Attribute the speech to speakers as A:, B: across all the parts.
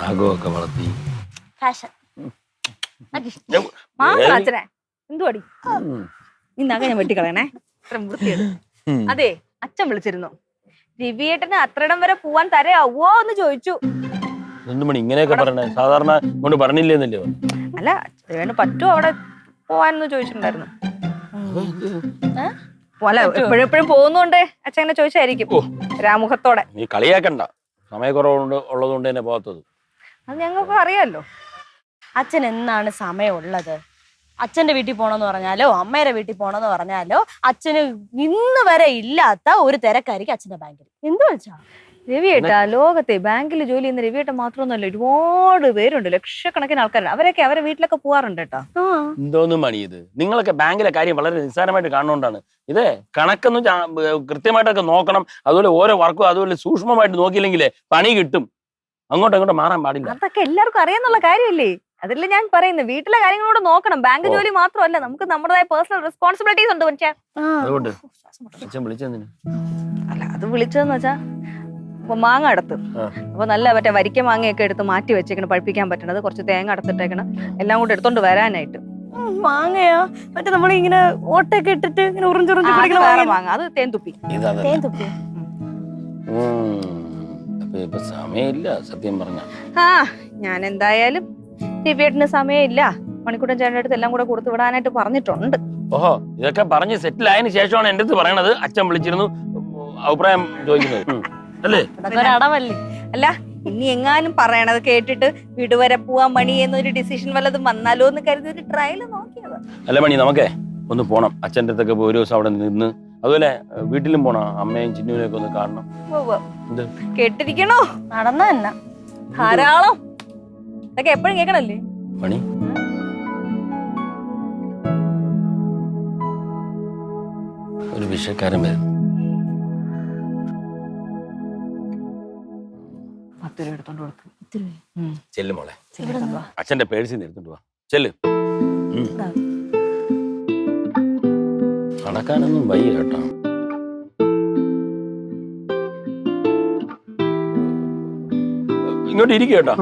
A: നാഗമൊക്കെ വളർത്തി
B: ഫാഷൻ മാത്രം അച്ഛനെ എന്തുവാടി ഈ നഖ ഞാൻ വെട്ടിക്കളയണേ ഇത്ര വൃത്തിയാണ്. അതെ അച്ഛൻ വിളിച്ചിരുന്നു, രവിയേട്ടന് അത്രയിടം വരെ പോവാൻ തരയാവോ എന്ന് ചോദിച്ചു.
A: മണി ഇങ്ങനെയൊക്കെ പറയണേ, സാധാരണ കൊണ്ട് പറഞ്ഞില്ലേന്നല്ലേ?
B: അല്ല രവിയേട്ടന് പറ്റുമോ അവിടെ പോവാനെന്ന് ചോദിച്ചിട്ടുണ്ടായിരുന്നു. അല്ല എപ്പോഴും പോകുന്നോണ്ട് അച്ഛൻ അങ്ങനെ ചോദിച്ചായിരിക്കും രാമുഖത്തോടെ.
A: നീ കളിയാക്കണ്ട, സമയക്കുറവുണ്ട് ഉള്ളതുകൊണ്ട് തന്നെ പോകാത്തത്.
B: അത് ഞങ്ങൾക്ക് അറിയാലോ.
C: അച്ഛൻ എന്നാണ് സമയമുള്ളത്? അച്ഛന്റെ വീട്ടിൽ പോണെന്ന് പറഞ്ഞാലോ അമ്മയുടെ വീട്ടിൽ പോണെന്ന് പറഞ്ഞാലോ അച്ഛന് ഇന്ന് വരെ ഇല്ലാത്ത ഒരു തിരക്കായിരിക്കും അച്ഛന്റെ ബാങ്കിൽ. എന്ത് വെച്ചാ
B: രവിയേട്ടാ, ലോകത്തെ ബാങ്കിൽ ജോലി ചെയ്യുന്ന രവിയേട്ട മാത്രമൊന്നുമല്ല, ഒരുപാട് പേരുണ്ട്, ലക്ഷക്കണക്കിന് ആൾക്കാരുണ്ട്. അവരൊക്കെ അവരെ വീട്ടിലൊക്കെ പോവാറുണ്ട് കേട്ടോ.
A: എന്തോന്നും മണി ഇത്, നിങ്ങളൊക്കെ ബാങ്കിലെ കാര്യം വളരെ നിസ്സാരമായിട്ട് കാണുന്നോണ്ടാണ്. ഇതേ കണക്കൊന്നും കൃത്യമായിട്ടൊക്കെ നോക്കണം. അതുപോലെ ഓരോ വർക്കും അതുപോലെ സൂക്ഷ്മമായിട്ട് നോക്കിയില്ലെങ്കിലേ പണി കിട്ടും. അങ്ങോട്ടും മാറാൻ പാടില്ല.
B: അതൊക്കെ എല്ലാവർക്കും അറിയാന്നുള്ള കാര്യമല്ലേ? അതല്ലേ ഞാൻ പറയുന്നത്, വീട്ടിലെ കാര്യങ്ങളോട് നോക്കണം. ബാങ്ക് ജോലി മാത്രമല്ല, നമുക്ക് നമ്മുടേതായ പേഴ്സണൽ റെസ്പോൺസിബിലിറ്റീസ് ഉണ്ട്.
A: അതുകൊണ്ട് അച്ഛൻ വിളിച്ചെന്തിന്?
B: അല്ല അത് വിളിച്ചതെന്ന് വെച്ചാ അപ്പൊ മാങ്ങ അടത്ത്, അപ്പൊ നല്ല മറ്റേ വരിക്ക മാങ്ങയൊക്കെ എടുത്ത് മാറ്റി വെച്ചേക്കണം, പഴിപ്പിക്കാൻ പറ്റണത്. കുറച്ച് തേങ്ങ അടത്തിട്ടേക്കണം, എല്ലാം കൂടെ എടുത്തോണ്ട് വരാനായിട്ട്.
C: മാങ്ങയോ മറ്റേ നമ്മളിങ്ങനെ ഓട്ടൊക്കെ ഇട്ടിട്ട് ഇങ്ങനെ ഉറിഞ്ചുറിഞ്ചു
B: മാങ്ങ, അത് തേൻതുപ്പി.
A: സമയമില്ല സത്യം പറഞ്ഞ.
B: ഞാൻ എന്തായാലും രവിയേട്ടന് സമയമില്ല, മണിക്കൂട്ടൻ ചേട്ടൻ്റെ അടുത്ത് എല്ലാം കൂടെ കൊടുത്തു വിടാനായിട്ട് പറഞ്ഞിട്ടുണ്ട്.
A: ഓഹോ, ഇതൊക്കെ പറഞ്ഞ് സെറ്റിൽ ആയതിനു ശേഷമാണ് എന്റെ അടുത്ത് പറയണത് അച്ഛൻ വിളിച്ചിരുന്നു അഭിപ്രായം ചോദിക്കുന്നത് അല്ലേ?
B: അല്ല ഇനി എങ്ങാനും പറയണത് കേട്ടിട്ട് വീട് വരെ പോവാൻ മണി എന്നൊരു ഡിസിഷൻ വല്ലതും വന്നാലോ എന്ന് കരുതി ഒരു ട്രയൽ നോക്കിയത്.
A: അല്ല മണി, നമുക്കേ ഒന്ന് പോണം അച്ഛൻ്റെ അടുത്തൊക്കെ പോയി ഒരു ദിവസം അവിടെ നിന്ന്. അതുപോലെ വീട്ടിലും പോണം, അമ്മയും ചിന്നുവിനെയൊക്കെ ഒന്ന് കാണണം.
B: കേട്ടിരിക്കണോ?
C: നടന്ന തന്നെ
B: ധാരാളം. ഇതൊക്കെ എപ്പോഴും കേൾക്കണല്ലേ
A: മണി? ഒരു വിഷയക്കാരൻ വരുന്നു.
B: 10 രൂപ എടുത്തോണ്ട് കൊടുത്തു.
A: ചെല്ലു മോളെ, അച്ഛന്റെ പേഴ്സിൽ നിന്ന് എടുത്തോണ്ട് വാ. ചെല്ല്. നടക്കാനൊന്നും വയ്യ കേട്ടോ. ഇങ്ങോട്ട് ഇരിക്കുക കേട്ടോ,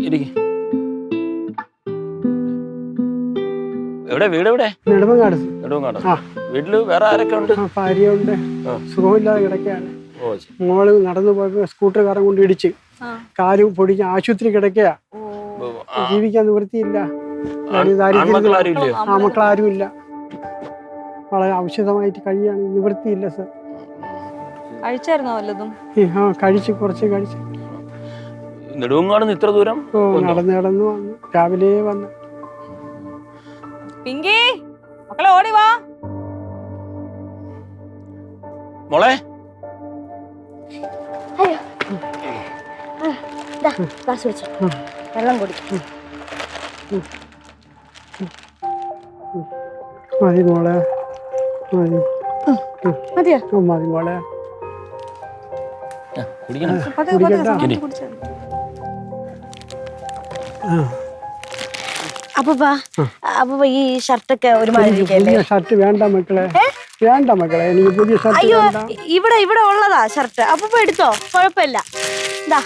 A: ഇരിക്ക. എവിടെ വീട്? എവിടെ?
D: നെടുമങ്ങാട്.
A: നെടുമങ്ങാട്. വീട്ടില് വേറെ ആരൊക്കെ ഉണ്ട്?
D: ഭാര്യയുണ്ട്, സുഖമില്ലാതെ കിടക്കുകയാണ്. മോള് നടന്നു പോയപ്പോ സ്കൂട്ടർകാരൻ കൊണ്ട് ഇടിച്ച് കാല് പൊടിഞ്ഞ് ആശുപത്രി കിടക്കുക. ജീവിക്കാൻ നിവൃത്തിയില്ല. മക്കളാരും ഇല്ല. വളരെ ഔഷധമായിട്ട് കഴിയാണ്, നിവൃത്തിയില്ല സർ.
B: കഴിച്ചായിരുന്നോ വല്ലതും?
D: കഴിച്ചു, കുറച്ച് കഴിച്ചു.
A: നെടുമങ്ങാട് ഇത്ര ദൂരം
D: നടന്നു വന്നു, രാവിലെ വന്നു.
B: പിങ്കി മക്കളെ ഓടി വാ.
A: മോളെ
C: വെള്ളം കുടി.
D: മതി മോളെ,
C: മതിയോ?
D: മതി മോളെ.
C: അപ്പൊ ഈ ഷർട്ടൊക്കെ ഒരുമാതിരി
D: ഷർട്ട് വേണ്ട മക്കളെ, വേണ്ട മക്കളെ, എനിക്ക് പുതിയ ഷർട്ട്.
C: അയ്യോ, ഇവിടെ ഉള്ളതാ ഷർട്ട്. അപ്പൊ എടുത്തോ, കുഴപ്പമില്ല. ഇതാ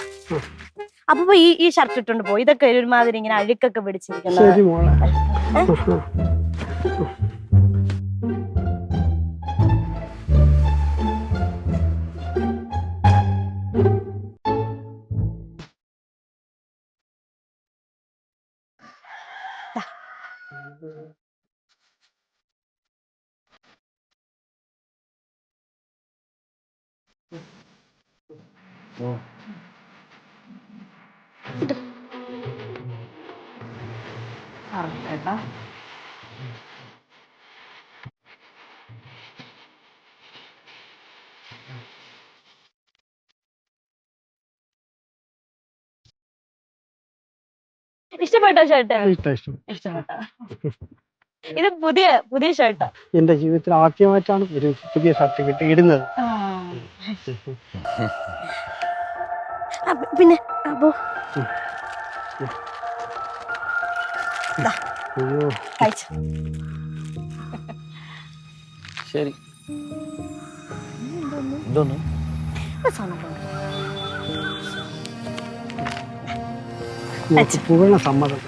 C: അപ്പൊ ഈ ഷർട്ട് ഇട്ടോണ്ട് പോ. ഇതൊക്കെ ഒരുമാതിരി ഇങ്ങനെ അഴുക്കൊക്കെ പിടിച്ചിരിക്കുന്നത്.
D: ശരി മോളെ.
C: ഇഷ്ടപ്പെട്ടോ ഷർട്ട്?
D: ഇഷ്ടപ്പെട്ട.
C: ഇത് പുതിയ ഷർട്ടാ.
D: എന്റെ ജീവിതത്തിൽ ആദ്യമായിട്ടാണ് ഒരു പുതിയ ഷർട്ട് ഇടുന്നത്.
C: പിന്നെ അപ്പോ
A: ശരി. എന്തോന്നു?
D: മോൾക്ക് പൂർണ്ണ സമ്മതം.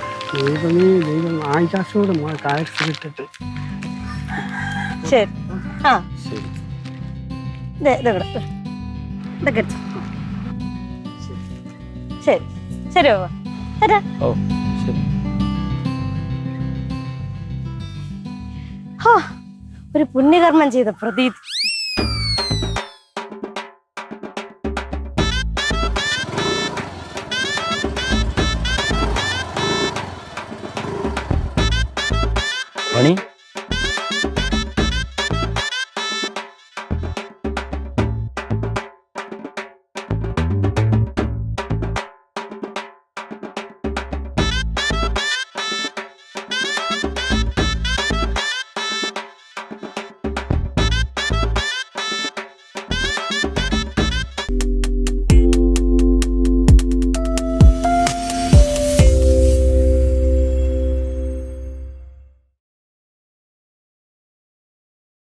D: ദൈവം ആയിക്കാശോട് മോളെ കായസ് കിട്ടിട്ട്.
C: ശരി. ആ
A: ശരി.
C: ഇതൊക്കെ ശരി ശരി ബാബ. തരാം.
A: ഓ ശരി.
C: ഹാ, ഒരു പുണ്യകർമ്മം ചെയ്ത പ്രതീതി.
A: പണി